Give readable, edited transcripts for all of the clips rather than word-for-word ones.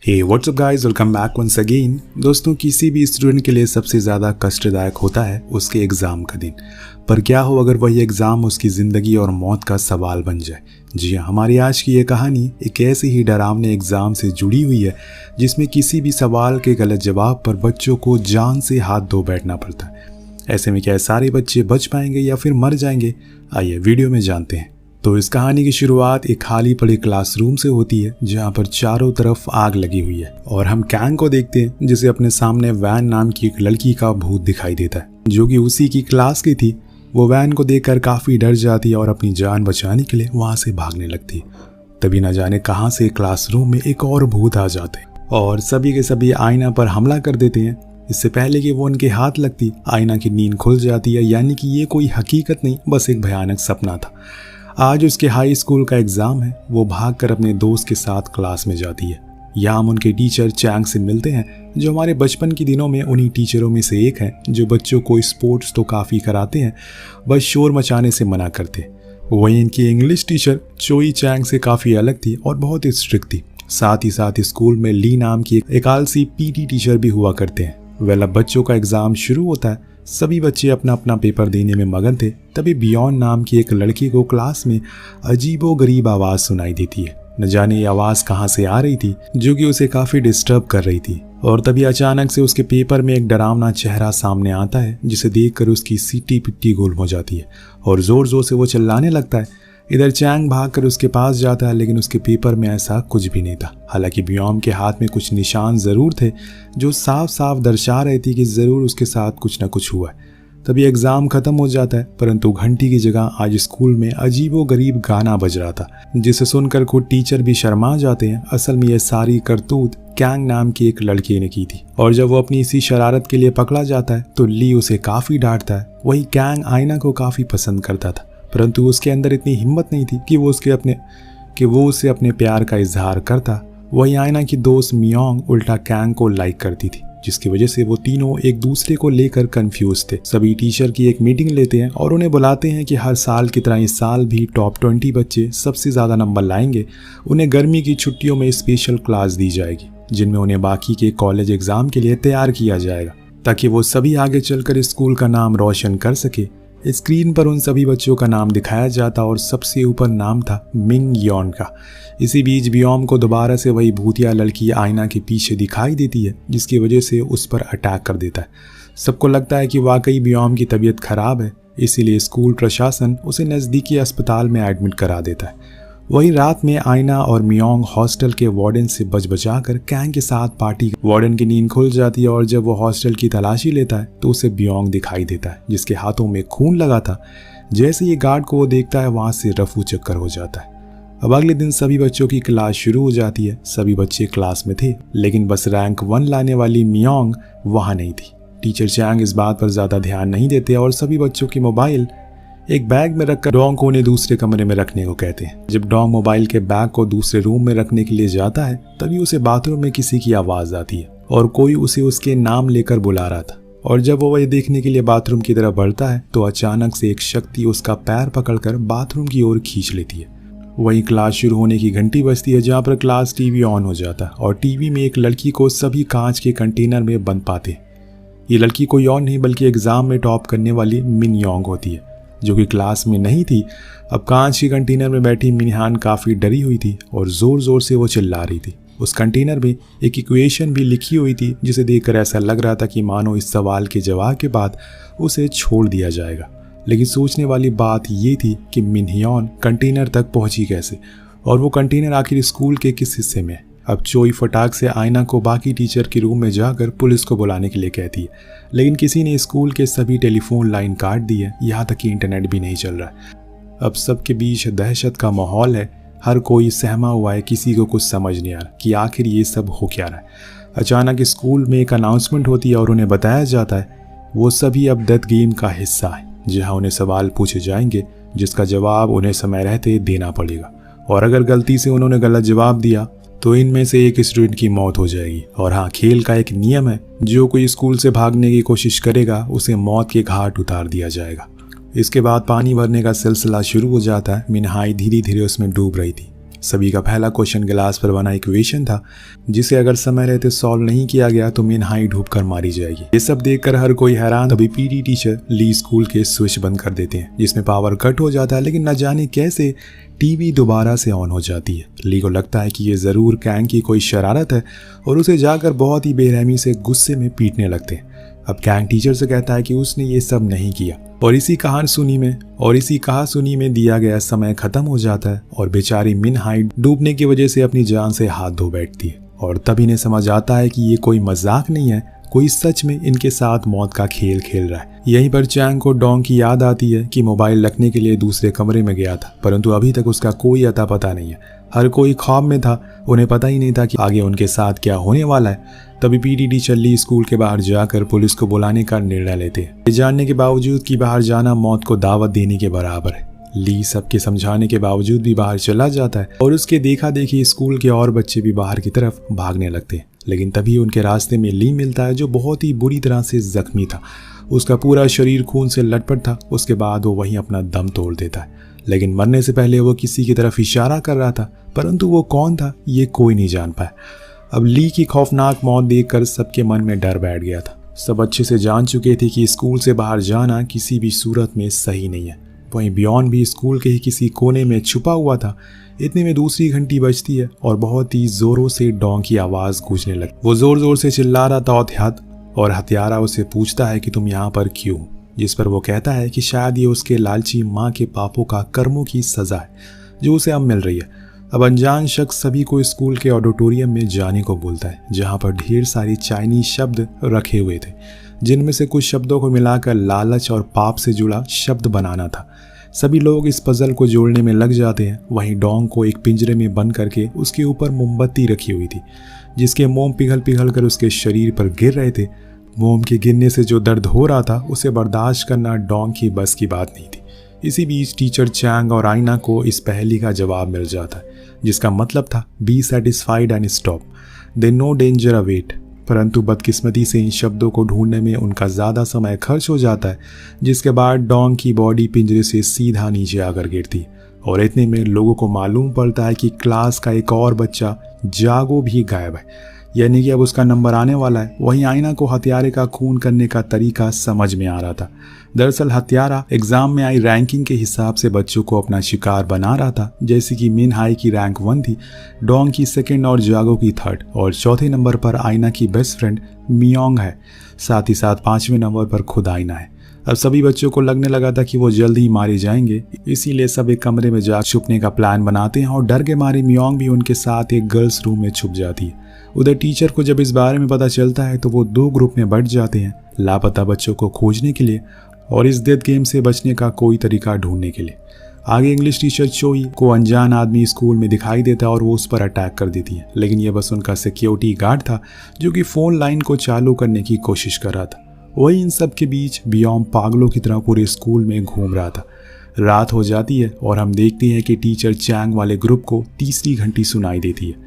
हे WhatsApp guys, welcome back once again. दोस्तों, किसी भी स्टूडेंट के लिए सबसे ज़्यादा कष्टदायक होता है उसके एग्ज़ाम का दिन। पर क्या हो अगर वही एग्ज़ाम उसकी ज़िंदगी और मौत का सवाल बन जाए। जी हाँ, हमारी आज की ये कहानी एक ऐसे ही डरावने एग्ज़ाम से जुड़ी हुई है जिसमें किसी भी सवाल के गलत जवाब पर बच्चों को जान से हाथ धो बैठना पड़ता है। ऐसे में क्या सारे बच्चे बच पाएंगे या फिर मर जाएंगे? आइए वीडियो में जानते हैं। तो इस कहानी की शुरुआत एक खाली पड़े क्लासरूम से होती है जहाँ पर चारों तरफ आग लगी हुई है और हम कैंग को देखते हैं जिसे अपने सामने वैन नाम की एक लड़की का भूत दिखाई देता है जो कि उसी की क्लास की थी। वो वैन को देखकर काफी डर जाती है और अपनी जान बचाने के लिए वहां से भागने लगती है। तभी न जाने कहां से क्लासरूम में एक और भूत आ जाते हैं और सभी के सभी आईना पर हमला कर देते हैं। इससे पहले कि वो उनके हाथ लगती, आईना की नींद खुल जाती है, यानी कि ये कोई हकीकत नहीं, बस एक भयानक सपना था। आज उसके हाई स्कूल का एग्जाम है। वो भागकर अपने दोस्त के साथ क्लास में जाती है। यहाँ हम उनके टीचर चैंग से मिलते हैं जो हमारे बचपन के दिनों में उन्हीं टीचरों में से एक हैं जो बच्चों को स्पोर्ट्स तो काफ़ी कराते हैं, बस शोर मचाने से मना करते। वहीं इनकी इंग्लिश टीचर चोई चैंग से काफ़ी अलग थी और बहुत ही स्ट्रिक्ट थी। साथ ही साथ स्कूल में ली नाम की एक आलसी पीटी टीचर भी हुआ करते हैं। अब बच्चों का एग्ज़ाम शुरू होता है। सभी बच्चे अपना अपना पेपर देने में मगन थे। तभी बियॉन्ड नाम की एक लड़की को क्लास में अजीबोगरीब आवाज़ सुनाई देती है। न जाने ये आवाज़ कहाँ से आ रही थी जो कि उसे काफ़ी डिस्टर्ब कर रही थी। और तभी अचानक से उसके पेपर में एक डरावना चेहरा सामने आता है जिसे देखकर उसकी सीटी पिट्टी गोल हो जाती है और ज़ोर ज़ोर से वो चिल्लाने लगता है। इधर चैंग भागकर उसके पास जाता है लेकिन उसके पेपर में ऐसा कुछ भी नहीं था। हालांकि बियॉन्ड के हाथ में कुछ निशान ज़रूर थे जो साफ साफ दर्शा रहे थे कि ज़रूर उसके साथ कुछ न कुछ हुआ है। तभी एग्ज़ाम ख़त्म हो जाता है परंतु घंटी की जगह आज स्कूल में अजीबोगरीब गाना बज रहा था जिसे सुनकर खुद टीचर भी शर्मा जाते हैं। असल में यह सारी करतूत कैंग नाम की एक लड़की ने की थी और जब वो अपनी इसी शरारत के लिए पकड़ा जाता है तो ली उसे काफ़ी डांटता है। वही कैंग आईना को काफ़ी पसंद करता था परंतु उसके अंदर इतनी हिम्मत नहीं थी कि वो उसे अपने प्यार का इजहार करता। वही आईना की दोस्त मियोंग उल्टा कैंग को लाइक करती थी जिसकी वजह से वो तीनों एक दूसरे को लेकर कंफ्यूज थे। सभी टीचर की एक मीटिंग लेते हैं और उन्हें बुलाते हैं कि हर साल की तरह इस साल भी टॉप 20 बच्चे सबसे ज़्यादा नंबर लाएंगे उन्हें गर्मी की छुट्टियों में स्पेशल क्लास दी जाएगी जिनमें उन्हें बाकी के कॉलेज एग्जाम के लिए तैयार किया जाएगा ताकि वो सभी आगे चलकर स्कूल का नाम रोशन कर सके। स्क्रीन पर उन सभी बच्चों का नाम दिखाया जाता और सबसे ऊपर नाम था मिंग यॉन का। इसी बीच बियॉन्ड को दोबारा से वही भूतिया लड़की आईना के पीछे दिखाई देती है जिसकी वजह से उस पर अटैक कर देता है। सबको लगता है कि वाकई बियॉन्ड की तबीयत खराब है, इसीलिए स्कूल प्रशासन उसे नज़दीकी अस्पताल में एडमिट करा देता है। वही रात में आईना और मियोंग हॉस्टल के वार्डन से बचा कर कैंग के साथ पार्टी। वार्डन की नींद खुल जाती है और जब वो हॉस्टल की तलाशी लेता है तो उसे बियॉन्ग दिखाई देता है जिसके हाथों में खून लगा था। जैसे ही गार्ड को वो देखता है वहां से रफू चक्कर हो जाता है। अब अगले दिन सभी बच्चों की क्लास शुरू हो जाती है। सभी बच्चे क्लास में थे लेकिन बस रैंक 1 लाने वाली मियोंग वहां नहीं थी। टीचर चैंग इस बात पर ज्यादा ध्यान नहीं देते और सभी बच्चों के मोबाइल एक बैग में रखकर डोंग को उन्हें दूसरे कमरे में रखने को कहते हैं। जब डोंग मोबाइल के बैग को दूसरे रूम में रखने के लिए जाता है तभी उसे बाथरूम में किसी की आवाज आती है और कोई उसे उसके नाम लेकर बुला रहा था। और जब वो वह देखने के लिए बाथरूम की तरफ बढ़ता है तो अचानक से एक शक्ति उसका पैर पकड़कर बाथरूम की ओर खींच लेती है। वहीं क्लास शुरू होने की घंटी बजती है जहाँ पर क्लास टीवी ऑन हो जाता है और टीवी में एक लड़की को सभी कांच के कंटेनर में बंद पाते हैं। ये लड़की कोई और नहीं बल्कि एग्जाम में टॉप करने वाली मिन योंग होती है जो कि क्लास में नहीं थी। अब कांच के कंटेनर में बैठी मिनहान काफ़ी डरी हुई थी और ज़ोर ज़ोर से वो चिल्ला रही थी। उस कंटेनर में एक इक्वेशन भी लिखी हुई थी जिसे देखकर ऐसा लग रहा था कि मानो इस सवाल के जवाब के बाद उसे छोड़ दिया जाएगा। लेकिन सोचने वाली बात ये थी कि मिनह्योन कंटेनर तक पहुंची कैसे और वो कंटेनर आखिर स्कूल के किस हिस्से में है। अब चोई फटाक से आईना को बाकी टीचर के रूम में जाकर पुलिस को बुलाने के लिए कहती है लेकिन किसी ने स्कूल के सभी टेलीफोन लाइन काट दी है, यहाँ तक कि इंटरनेट भी नहीं चल रहा है। अब सबके बीच दहशत का माहौल है। हर कोई सहमा हुआ है, किसी को कुछ समझ नहीं आ रहा कि आखिर ये सब हो क्या रहा है। अचानक स्कूल में एक अनाउंसमेंट होती है और उन्हें बताया जाता है वो सभी अब डेथ गेम का हिस्सा है जहाँ उन्हें सवाल पूछे जाएंगे जिसका जवाब उन्हें समय रहते देना पड़ेगा और अगर गलती से उन्होंने गलत जवाब दिया तो इनमें से एक स्टूडेंट की मौत हो जाएगी। और हाँ, खेल का एक नियम है, जो कोई स्कूल से भागने की कोशिश करेगा उसे मौत के घाट उतार दिया जाएगा। इसके बाद पानी भरने का सिलसिला शुरू हो जाता है। मिनहाई धीरे धीरे उसमें डूब रही थी सभी का पहला क्वेश्चन गिलास पर बना इक्वेशन था, जिसे अगर समय रहते सॉल्व नहीं किया गया तो मिन हाई डूब कर मारी जाएगी। ये सब देखकर हर कोई हैरान। तभी पीटी टीचर ली स्कूल के स्विच बंद कर देते हैं, जिसमें पावर कट हो जाता है, लेकिन न जाने कैसे टीवी दोबारा से ऑन हो जाती है। ली को लगता है कि ये जरूर कैंग की कोई शरारत है और उसे जाकर बहुत ही बेरहमी से गुस्से में पीटने लगते हैं। अब कैंग टीचर से कहता है कि उसने ये सब नहीं किया और इसी कहासुनी में दिया गया समय खत्म हो जाता है और बेचारी मिन हाई डूबने की वजह से अपनी जान से हाथ धो बैठती है। और तब इन्हें समझ आता है कि ये कोई मजाक नहीं है, कोई सच में इनके साथ मौत का खेल खेल रहा है। यहीं पर चैंग को डोंग की याद आती है कि मोबाइल रखने के लिए दूसरे कमरे में गया था, परंतु अभी तक उसका कोई अता पता नहीं है। हर कोई ख्वाब में था, उन्हें पता ही नहीं था कि आगे उनके साथ क्या होने वाला है। तभी पीटी टीचर ली स्कूल के बाहर जाकर पुलिस को बुलाने का निर्णय लेते हैं, ये जानने के बावजूद कि बाहर जाना मौत को दावत देने के बराबर है। ली सबके समझाने के बावजूद भी बाहर चला जाता है और उसके देखा देखी स्कूल के और बच्चे भी बाहर की तरफ भागने लगते हैं। लेकिन तभी उनके रास्ते में ली मिलता है, जो बहुत ही बुरी तरह से जख्मी था। उसका पूरा शरीर खून से लटपट था। उसके बाद वो वहीं अपना दम तोड़ देता है, लेकिन मरने से पहले वो किसी की तरफ इशारा कर रहा था, परंतु वो कौन था ये कोई नहीं जान पाया। अब ली की खौफनाक मौत देखकर सबके मन में डर बैठ गया था। सब अच्छे से जान चुके थे कि स्कूल से बाहर जाना किसी भी सूरत में सही नहीं है। वहीं बियॉन भी स्कूल के ही किसी कोने में छुपा हुआ था। इतने में दूसरी घंटी बजती है और बहुत ही जोरों से डोंग की आवाज गूंजने लगी। वो जोर जोर से चिल्ला रहा था और हत्यारा उसे पूछता है कि तुम यहाँ पर क्यों, जिस पर वो कहता है कि शायद ये उसके लालची माँ के पापों का कर्मों की सजा है जो उसे अब मिल रही है। अब अनजान शख्स सभी को स्कूल के ऑडिटोरियम में जाने को बोलता है, जहाँ पर ढेर सारी चाइनीज शब्द रखे हुए थे, जिनमें से कुछ शब्दों को मिलाकर लालच और पाप से जुड़ा शब्द बनाना था। सभी लोग इस पजल को जोड़ने में लग जाते हैं। वहीं डोंग को एक पिंजरे में बंद करके उसके ऊपर मोमबत्ती रखी हुई थी, जिसके मोम पिघल पिघल कर उसके शरीर पर गिर रहे थे। मोम के गिरने से जो दर्द हो रहा था उसे बर्दाश्त करना डोंग की बस की बात नहीं थी। इसी बीच टीचर चैंग और आईना को इस पहेली का जवाब मिल जाता है, जिसका मतलब था be satisfied and stop, they know danger await. परंतु बदकिस्मती से इन शब्दों को ढूंढने में उनका ज़्यादा समय खर्च हो जाता है, जिसके बाद डोंग की बॉडी पिंजरे से सीधा नीचे आकर गिरती है और इतने में लोगों को मालूम पड़ता है कि क्लास का एक और बच्चा जागो भी गायब है, यानी कि अब उसका नंबर आने वाला है। वहीं आईना को हत्यारे का खून करने का तरीका समझ में आ रहा था। दरअसल हत्यारा एग्जाम में आई रैंकिंग के हिसाब से बच्चों को अपना शिकार बना रहा था। जैसे कि मिन हाई की रैंक 1 थी, डोंग की 2nd और जागो की 3rd, और 4थे नंबर पर आईना की बेस्ट फ्रेंड मियोंग है। साथ ही साथ 5वें नंबर पर खुद आईना है। अब सभी बच्चों को लगने लगा था कि वो जल्द ही मारे जाएंगे, इसीलिए सब एक कमरे में जा छुपने का प्लान बनाते हैं और डर के मारे मियोंग भी उनके साथ एक गर्ल्स रूम में छुप जाती है। उधर टीचर को जब इस बारे में पता चलता है तो वो 2 ग्रुप में बंट जाते हैं, लापता बच्चों को खोजने के लिए और इस डेथ गेम से बचने का कोई तरीका ढूंढने के लिए। आगे इंग्लिश टीचर चोई को अनजान आदमी स्कूल में दिखाई देता है और वो उस पर अटैक कर देती है, लेकिन यह बस उनका सिक्योरिटी गार्ड था जो कि फोन लाइन को चालू करने की कोशिश कर रहा था। वही इन सब के बीच बियॉन पागलों की तरह पूरे स्कूल में घूम रहा था। रात हो जाती है और हम देखते हैं कि टीचर चैंग वाले ग्रुप को तीसरी घंटी सुनाई देती है,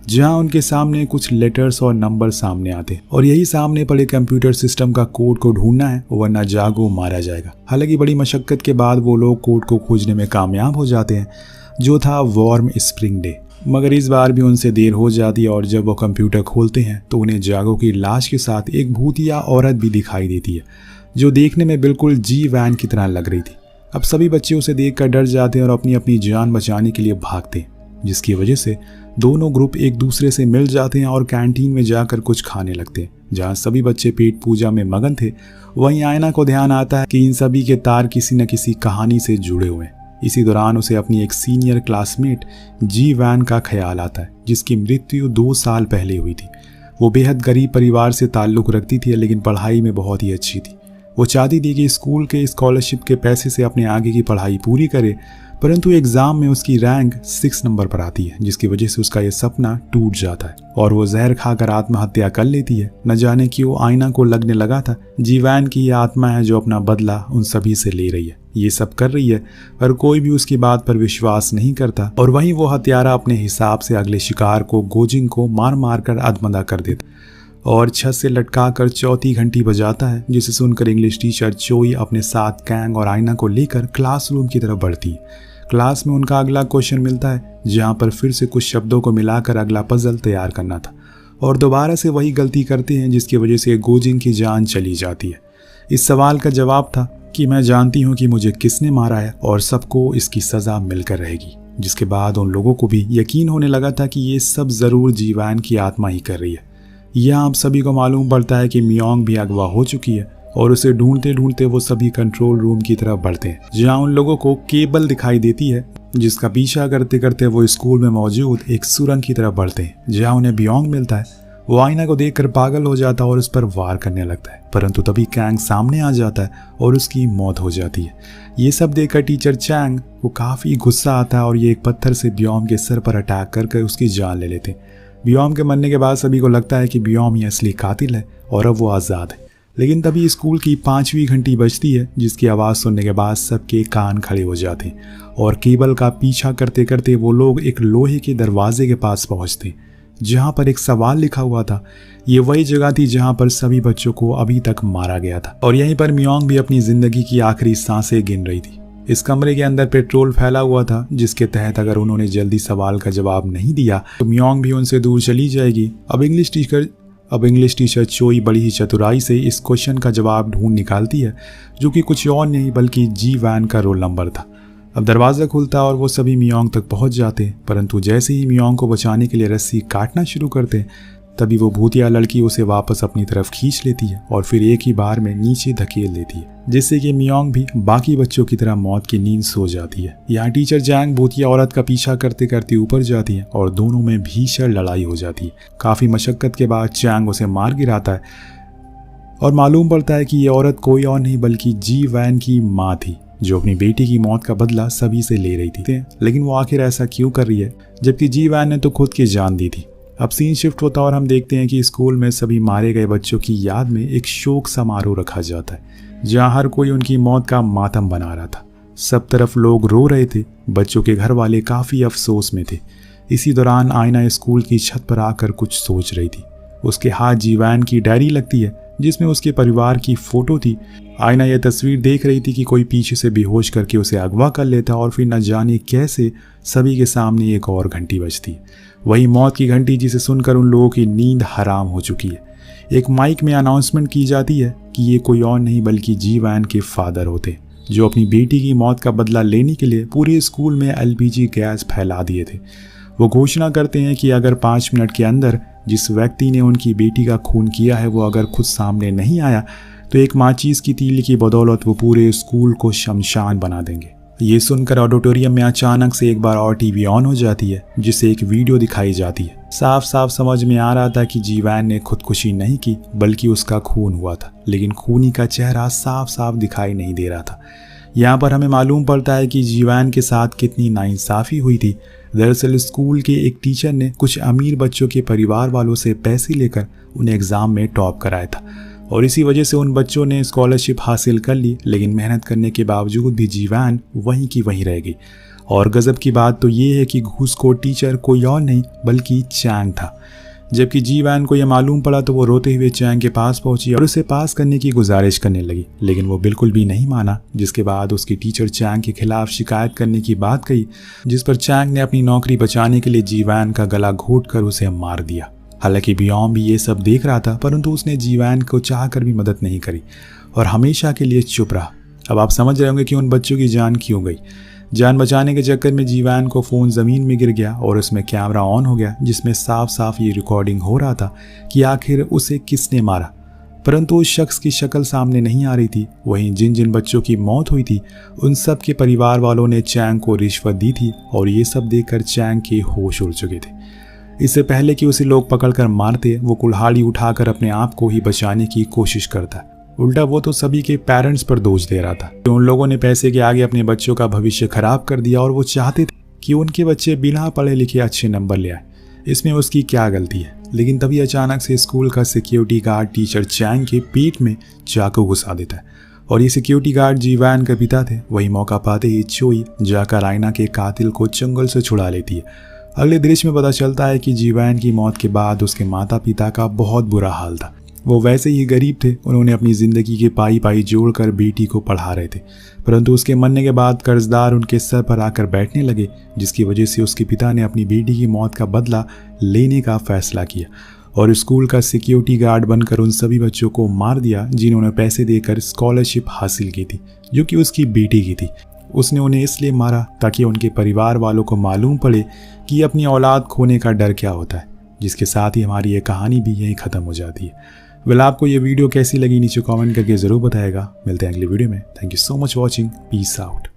जहां उनके सामने कुछ लेटर्स और नंबर सामने आते हैं और यही सामने पड़े कंप्यूटर सिस्टम का कोड को ढूंढना है, वरना जागो मारा जाएगा। हालांकि बड़ी मशक्कत के बाद वो लोग कोड को खोजने में कामयाब हो जाते हैं, जो था वार्म स्प्रिंग डे। मगर इस बार भी उनसे देर हो जाती है और जब वो कंप्यूटर खोलते हैं तो उन्हें जागो की लाश के साथ एक भूतिया औरत भी दिखाई देती है, जो देखने में बिल्कुल जी वैन की तरह लग रही थी। अब सभी बच्चे उसे देखकर डर जाते हैं और अपनी अपनी जान बचाने के लिए भागते हैं, जिसकी वजह से दोनों ग्रुप एक दूसरे से मिल जाते हैं और कैंटीन में जाकर कुछ खाने लगते हैं। जहां सभी बच्चे पेट पूजा में मगन थे, वहीं आयना को ध्यान आता है कि इन सभी के तार किसी न किसी कहानी से जुड़े हुए हैं। इसी दौरान उसे अपनी एक सीनियर क्लासमेट जी वैन का ख्याल आता है, जिसकी मृत्यु 2 साल पहले हुई थी। वो बेहद गरीब परिवार से ताल्लुक़ रखती थी, लेकिन पढ़ाई में बहुत ही अच्छी थी। वो चाहती थी कि स्कूल के स्कॉलरशिप के पैसे से अपने आगे की पढ़ाई पूरी करे, परंतु एग्जाम में उसकी रैंक 6 नंबर पर आती है, जिसकी वजह से उसका यह सपना टूट जाता है और वो जहर खाकर आत्महत्या कर लेती है। न जाने क्यों आईना को लगने लगा था जीवैन की यह आत्मा है जो अपना बदला उन सभी से ले रही है, ये सब कर रही है, पर कोई भी उसकी बात पर विश्वास नहीं करता। और वहीं वो हत्यारा अपने हिसाब से अगले शिकार को गोजिंग को मार मार कर अधमरा कर देता और छत से लटका कर 4थी घंटी बजाता है, जिसे सुनकर इंग्लिश टीचर चोई अपने साथ कैंग और आईना को लेकर क्लासरूम की तरफ बढ़ती है। क्लास में उनका अगला क्वेश्चन मिलता है जहाँ पर फिर से कुछ शब्दों को मिलाकर अगला पजल तैयार करना था और दोबारा से वही गलती करते हैं जिसकी वजह से गोजिन की जान चली जाती है। इस सवाल का जवाब था कि मैं जानती हूँ कि मुझे किसने मारा है और सबको इसकी सज़ा मिलकर रहेगी। जिसके बाद उन लोगों को भी यकीन होने लगा था कि ये सब ज़रूर जीवान की आत्मा ही कर रही है। यह आप सभी को मालूम पड़ता है कि मियोंग भी अगवा हो चुकी है और उसे ढूंढते ढूंढते वो सभी कंट्रोल रूम की तरफ बढ़ते हैं जहाँ उन लोगों को केबल दिखाई देती है जिसका पीछा करते करते वो स्कूल में मौजूद एक सुरंग की तरफ बढ़ते हैं जहाँ उन्हें मियोंग मिलता है। वो आईना को देखकर पागल हो जाता है और उस पर वार करने लगता है, परंतु तभी कैंग सामने आ जाता है और उसकी मौत हो जाती है। ये सब देखकर टीचर चैंग को काफ़ी गुस्सा आता है और ये एक पत्थर से बियोम के सर पर अटैक करके उसकी जान ले लेते हैं। बियोम के मरने के बाद सभी को लगता है कि बियोम ही असली कातिल है और अब वो आज़ाद है। लेकिन तभी स्कूल की 5वीं घंटी बजती है जिसकी आवाज़ सुनने के बाद सबके कान खड़े हो जाते हैं और केबल का पीछा करते करते वो लोग एक लोहे के दरवाजे के पास पहुंचते हैं जहां पर एक सवाल लिखा हुआ था। ये वही जगह थी जहां पर सभी बच्चों को अभी तक मारा गया था और यहीं पर मियोंग भी अपनी जिंदगी की आखिरी सांसें गिन रही थी। इस कमरे के अंदर पेट्रोल फैला हुआ था जिसके तहत अगर उन्होंने जल्दी सवाल का जवाब नहीं दिया तो मियोंग भी उनसे दूर चली जाएगी। अब इंग्लिश टीचर चोई बड़ी ही चतुराई से इस क्वेश्चन का जवाब ढूंढ निकालती है जो कि कुछ और नहीं बल्कि जी वैन का रोल नंबर था। अब दरवाज़ा खुलता और वो सभी मियोंग तक पहुंच जाते हैं, परंतु जैसे ही मियोंग को बचाने के लिए रस्सी काटना शुरू करते हैं तभी वो भूतिया लड़की उसे वापस अपनी तरफ खींच लेती है और फिर एक ही बार में नीचे धकेल देती है जिससे कि मियोंग भी बाकी बच्चों की तरह मौत की नींद सो जाती है। यहाँ टीचर जैंग भूतिया औरत का पीछा करते करते ऊपर जाती है और दोनों में भीषण लड़ाई हो जाती है। काफ़ी मशक्कत के बाद जैंग उसे मार गिराता है और मालूम पड़ता है कि ये औरत कोई और नहीं बल्कि जी वैन की माँ थी जो अपनी बेटी की मौत का बदला सभी से ले रही थी। लेकिन वो आखिर ऐसा क्यों कर रही है जबकि जी वैन ने तो खुद की जान दी थी। अब सीन शिफ्ट होता और हम देखते हैं कि स्कूल में सभी मारे गए बच्चों की याद में एक शोक समारोह रखा जाता है जहां हर कोई उनकी मौत का मातम बना रहा था। सब तरफ लोग रो रहे थे, बच्चों के घर वाले काफ़ी अफसोस में थे। इसी दौरान आयना स्कूल की छत पर आकर कुछ सोच रही थी। उसके हाथ जीवैन की डायरी लगती है जिसमें उसके परिवार की फ़ोटो थी। आयना यह तस्वीर देख रही थी कि कोई पीछे से बेहोश करके उसे अगवा कर लेता और फिर न जाने कैसे सभी के सामने एक और घंटी बजती। वही मौत की घंटी जिसे सुनकर उन लोगों की नींद हराम हो चुकी है। एक माइक में अनाउंसमेंट की जाती है कि ये कोई और नहीं बल्कि जी वैन के फादर होते जो अपनी बेटी की मौत का बदला लेने के लिए पूरे स्कूल में एलपीजी गैस फैला दिए थे। वो घोषणा करते हैं कि अगर 5 मिनट के अंदर जिस व्यक्ति ने उनकी बेटी का खून किया है वो अगर खुद सामने नहीं आया तो एक माचिस की तीली की बदौलत वो पूरे स्कूल को शमशान बना देंगे। ये सुनकर ऑडिटोरियम में अचानक से एक बार और टीवी ऑन हो जाती है जिससे एक वीडियो दिखाई जाती है। साफ साफ समझ में आ रहा था कि जीवैन ने खुदकुशी नहीं की बल्कि उसका खून हुआ था, लेकिन खूनी का चेहरा साफ साफ दिखाई नहीं दे रहा था। यहाँ पर हमें मालूम पड़ता है कि जीवैन के साथ कितनी नाइंसाफ़ी हुई थी। दरअसल स्कूल के एक टीचर ने कुछ अमीर बच्चों के परिवार वालों से पैसे लेकर उन्हें एग्ज़ाम में टॉप कराया था और इसी वजह से उन बच्चों ने स्कॉलरशिप हासिल कर ली, लेकिन मेहनत करने के बावजूद भी जीवैन वहीं की वहीं रह गई। और गज़ब की बात तो ये है कि घूसखोर टीचर कोई और नहीं बल्कि चैंग था। जबकि जीवैन को यह मालूम पड़ा तो वो रोते हुए चैंग के पास पहुंची और उसे पास करने की गुजारिश करने लगी, लेकिन वो बिल्कुल भी नहीं माना। जिसके बाद उसकी टीचर चैंग के खिलाफ शिकायत करने की बात कही, जिस पर चैंग ने अपनी नौकरी बचाने के लिए जीवैन का गला घोट कर उसे मार दिया। हालांकि बियोम भी ये सब देख रहा था, परंतु उसने जीवैन को चाहकर भी मदद नहीं करी और हमेशा के लिए चुप रहा। अब आप समझ रहे होंगे कि उन बच्चों की जान क्यों गई। जान बचाने के चक्कर में जीवैन को फ़ोन ज़मीन में गिर गया और उसमें कैमरा ऑन हो गया जिसमें साफ साफ ये रिकॉर्डिंग हो रहा था कि आखिर उसे किसने मारा, परंतु उस शख्स की शक्ल सामने नहीं आ रही थी। वहीं जिन जिन बच्चों की मौत हुई थी उन सब के परिवार वालों ने चैंग को रिश्वत दी थी और ये सब देखकर चैंग के होश उड़ चुके थे। इससे पहले कि उसे लोग पकड़कर मारते, वो कुल्हाड़ी उठाकर अपने आप को ही बचाने की कोशिश करता। उल्टा वो तो सभी के पेरेंट्स पर दोष दे रहा था कि उन लोगों ने पैसे के आगे अपने बच्चों का भविष्य खराब कर दिया और वो चाहते थे कि उनके बच्चे बिना पढ़े लिखे अच्छे नंबर ले आए। इसमें उसकी क्या गलती है। लेकिन तभी अचानक से स्कूल का सिक्योरिटी गार्ड टीचर चैंग के पेट में चाकू घुसा देता है और ये सिक्योरिटी गार्ड जीवैन के पिता थे। वही मौका पाते ही चोई जाकर आयना के कातिल को चंगुल से छुड़ा लेती है। अगले दृश्य में पता चलता है कि जीवैन की मौत के बाद उसके माता पिता का बहुत बुरा हाल था। वो वैसे ही गरीब थे, उन्होंने अपनी ज़िंदगी के पाई पाई जोड़कर बेटी को पढ़ा रहे थे, परंतु उसके मरने के बाद कर्जदार उनके सर पर आकर बैठने लगे, जिसकी वजह से उसके पिता ने अपनी बेटी की मौत का बदला लेने का फैसला किया और स्कूल का सिक्योरिटी गार्ड बनकर उन सभी बच्चों को मार दिया जिन्होंने पैसे देकर स्कॉलरशिप हासिल की थी, जो कि उसकी बेटी की थी। उसने उन्हें इसलिए मारा ताकि उनके परिवार वालों को मालूम पड़े कि अपनी औलाद खोने का डर क्या होता है। जिसके साथ ही हमारी ये कहानी भी यहीं ख़त्म हो जाती है। वेल, आपको ये वीडियो कैसी लगी नीचे कमेंट करके ज़रूर बताएगा। मिलते हैं अगली वीडियो में। Thank you so much watching. Peace out.